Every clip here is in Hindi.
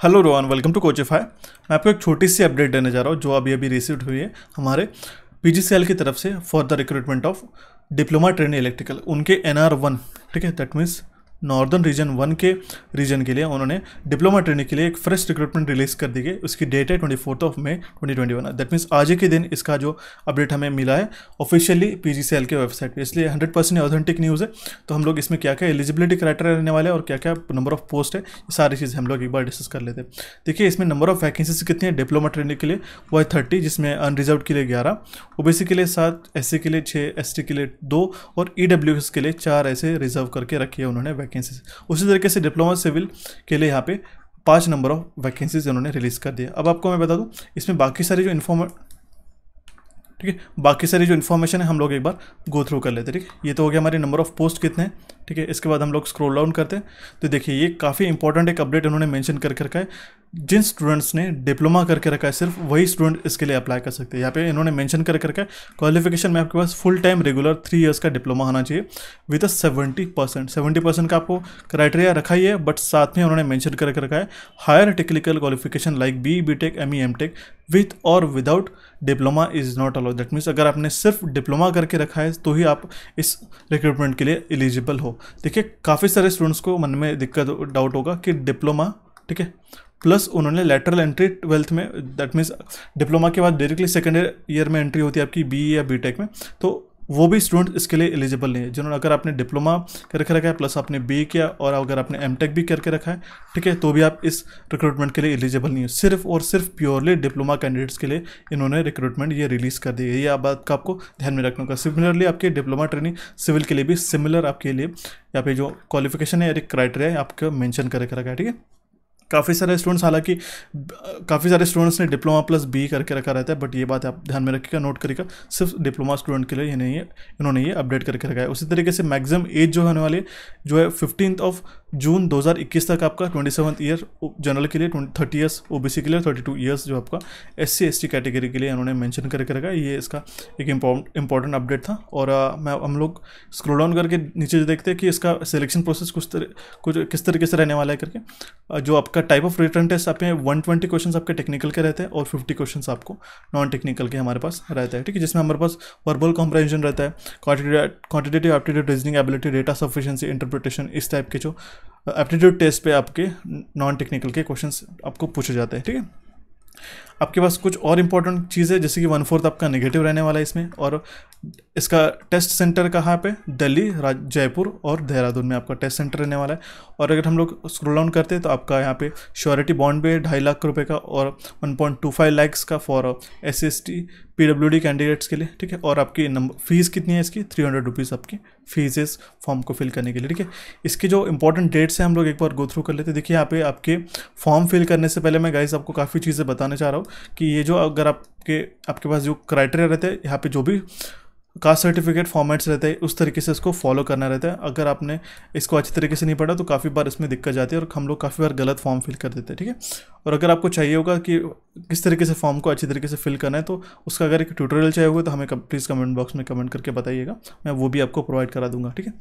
Hello Rohan, welcome to Coachify. मैं आपको एक छोटी सी अपडेट देने जा रहा हूँ जो अभी अभी रिसीव हुई है हमारे पीजीसीएल की तरफ से for the recruitment of diploma trainee electrical. उनके NR1, ठीक है, दैट मीन्स नॉर्दर्न रीजन 1 के रीजन के लिए उन्होंने डिप्लोमा ट्रेनिंग के लिए एक फ्रेश रिक्रूटमेंट रिलीज कर दी गई। उसकी डेट है 24 मई 2021। दैट मीन्स आज ही के दिन इसका जो अपडेट हमें मिला है ऑफिशियली पीजीसीएल के वेबसाइट पे, इसलिए 100% ऑथेंटिक न्यूज़ है। तो हम लोग इसमें क्या क्या एलिजिबिलिटी क्राइटेरिया रहने वाले हैं और क्या क्या नंबर ऑफ पोस्ट है, ये सारी चीज़ हम लोग एक बार डिस्कस कर लेते हैं। देखिए, इसमें नंबर ऑफ वैकेंसीज कितनी है डिप्लोमा ट्रेनिंग के लिए, वो है 30, जिसमें अनरिजर्व के लिए 11, ओबीसी के लिए 7, एससी के लिए 6, एसटी के लिए 2 और ईडब्ल्यूएस के लिए 4 ऐसे रिजर्व करके रखी है उन्होंने वैकेंसीज। उसी तरीके से डिप्लोमा सिविल के लिए यहाँ पे 5 नंबर ऑफ वैकेंसीज उन्होंने रिलीज कर दिया। अब आपको मैं बता दूं, इसमें बाकी सारी जो इन्फॉर्मेशन है हम लोग एक बार गो थ्रू कर लेते हैं। ठीक है, ये तो हो गया हमारे नंबर ऑफ पोस्ट कितने हैं। ठीक है, इसके बाद हम लोग स्क्रॉल डाउन करते हैं तो देखिए ये काफ़ी इंपॉर्टेंट एक अपडेट उन्होंने मेंशन करके रखा है। जिन स्टूडेंट्स ने डिप्लोमा करके रखा है सिर्फ वही स्टूडेंट इसके लिए अप्लाई कर सकते हैं। यहाँ पे इन्होंने मेंशन करके रखा है क्वालिफिकेशन में आपके पास फुल टाइम रेगुलर 3 इयर्स का डिप्लोमा होना चाहिए विद 70% का आपको क्राइटेरिया रखा ही है, बट साथ में उन्होंने मेंशन करके रखा है higher technical qualification like BTech, ME, MTech with और without diploma is not allowed. That means अगर आपने सिर्फ डिप्लोमा करके रखा है तो ही आप इस रिक्रूटमेंट के लिए एलिजिबल हो। देखिए, काफ़ी सारे स्टूडेंट्स को मन में दिक्कत डाउट होगा कि डिप्लोमा, ठीक है, प्लस उन्होंने लेटरल एंट्री 12th में, दैट मीन्स डिप्लोमा के बाद डायरेक्टली सेकेंड ईयर में एंट्री होती है आपकी BE या BTech में, तो वो भी स्टूडेंट इसके लिए एलिजिबल नहीं है। जिन्होंने अगर आपने डिप्लोमा करके रखा है प्लस आपने BE किया और अगर आपने MTech भी करके रखा है, ठीक है, तो भी आप इस रिक्रूटमेंट के लिए एलिजिबल नहीं है। सिर्फ और सिर्फ प्योरली डिप्लोमा कैंडिडेट्स के लिए इन्होंने रिक्रूटमेंट ये रिलीज़ कर दी है। ये बात का आपको ध्यान में रखना होगा। सिमिलरली आपके डिप्लोमा ट्रेनिंग सिविल के लिए भी सिमिलर आपके लिए यहाँ पे जो क्वालिफिकेशन है या क्राइटेरिया है आपको मेंशन करके रखा है। ठीक है, काफ़ी सारे स्टूडेंट्स, हालांकि काफ़ी सारे स्टूडेंट्स ने डिप्लोमा प्लस BE करके रखा रहता है, बट ये बात आप ध्यान में रखिएगा, नोट करिएगा, सिर्फ डिप्लोमा स्टूडेंट के लिए ये नहीं है, इन्होंने ये अपडेट करके रखा है। उसी तरीके से मैक्सिमम एज जो होने वाली है जो है 15 जून 2021 तक आपका 27th ईयर जनरल के लिए, 30 ईयर्स OBC के लिए, 32 ईयर्स जो आपका SC ST कैटेगरी के लिए इन्होंने मेंशन करके रखा है। ये इसका एक इंपॉर्टेंट अपडेट था। और हम लोग स्क्रॉल डाउन करके नीचे देखते हैं कि इसका सिलेक्शन प्रोसेस कुछ किस तरीके से रहने वाला है करके। जो आपका टाइप ऑफ रिटर्न टेस्ट आपके 120 क्वेश्चन आपके टेक्निकल के रहते हैं और 50 क्वेश्चन आपको नॉन टेक्निकल के हमारे पास रहता है। ठीक है, जिसमें हमारे पास वर्बल कॉम्प्रहेंशन रहता है, quantitative aptitude, reasoning ability, data sufficiency, interpretation, इस टाइप के जो एप्टीट्यूड टेस्ट पे आपके नॉन टेक्निकल के क्वेश्चंस आपको पूछे जाते हैं। ठीक है, आपके पास कुछ और इंपॉर्टेंट चीज़ है जैसे कि 1/4 आपका नेगेटिव रहने वाला है इसमें। और इसका टेस्ट सेंटर कहाँ पे, दिल्ली, जयपुर और देहरादून में आपका टेस्ट सेंटर रहने वाला है। और अगर हम लोग स्क्रॉल डाउन करते हैं तो आपका यहाँ पे श्योरिटी बॉन्ड भी है 2.5 लाख रुपए का और 1.25 लाख का for SC ST PWD candidates के लिए। ठीक है, और आपकी फीस कितनी है इसकी, 300 रुपीज़ आपकी फीस इस फॉर्म को फिल करने के लिए। ठीक है, इसके जो इंपॉर्टेंट डेट्स हैं हम लोग एक बार गो थ्रू कर लेते हैं। देखिए, यहाँ पे आपके फॉर्म फिल करने से पहले मैं गाइस आपको काफ़ी चीज़ें बताना चाह रहा हूँ कि ये जो अगर आपके पास जो क्राइटेरिया रहते हैं, यहाँ पे जो भी कास्ट सर्टिफिकेट फॉर्मेट्स रहते हैं उस तरीके से इसको फॉलो करना रहता है। अगर आपने इसको अच्छी तरीके से नहीं पढ़ा तो काफ़ी बार इसमें दिक्कत जाती है और हम लोग काफ़ी बार गलत फॉर्म फिल कर देते हैं। ठीक है, और अगर आपको चाहिए होगा कि किस तरीके से फॉर्म को अच्छी तरीके से फिल करना है तो उसका अगर एक ट्यूटोरियल चाहिए होगा तो हमें प्लीज़ कमेंट बॉक्स में कमेंट करके बताइएगा, मैं वो भी आपको प्रोवाइड करा दूंगा। ठीक है,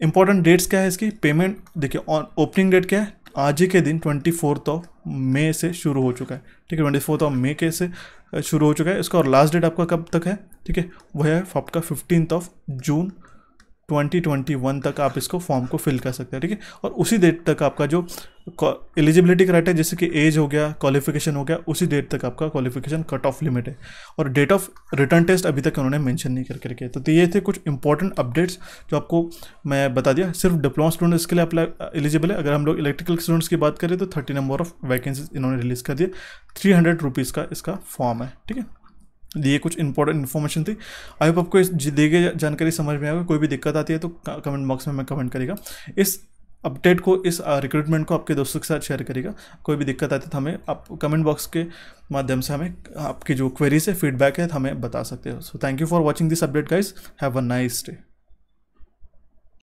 इंपॉर्टेंट डेट्स क्या है इसकी, पेमेंट देखिए, ओपनिंग डेट क्या है, आज ही के दिन 24 मई से शुरू हो चुका है। ठीक है, 24 मई के से शुरू हो चुका है इसका। और लास्ट डेट आपका कब तक है, ठीक है, वह है आपका 15 जून 2021 तक आप इसको फॉर्म को फिल कर सकते हैं। ठीक है, और उसी डेट तक आपका जो एलिजिबिलिटी क्राइटेरिया जैसे कि एज हो गया, क्वालिफिकेशन हो गया, उसी डेट तक आपका क्वालिफिकेशन कट ऑफ लिमिट है। और डेट ऑफ रिटर्न टेस्ट अभी तक उन्होंने मेंशन नहीं करके रखे। तो ये थे कुछ इंपॉर्टेंट अपडेट्स जो आपको मैं बता दिया। सिर्फ डिप्लोमा स्टूडेंट इसके लिए अप्लाई एलिजिबल है। अगर हम लोग इलेक्ट्रिकल स्टूडेंट्स की बात करें तो 30 नंबर ऑफ वैकेंसीज इन्होंने रिलीज कर दिए, 300 रुपीज़ का इसका फॉर्म है। ठीक है, ये कुछ इंपॉर्टेंट इन्फॉर्मेशन थी। आई होप आपको इस दी गई जानकारी समझ में आएगा। कोई भी दिक्कत आती है तो कमेंट बॉक्स में मैं कमेंट करेगा। इस अपडेट को, इस रिक्रूटमेंट को आपके दोस्तों के साथ शेयर करेगा। कोई भी दिक्कत आती है तो हमें आप कमेंट बॉक्स के माध्यम से हमें आपकी जो क्वेरीज है, फीडबैक है, हमें बता सकते हो। So thank you for watching this update guys, have a nice day.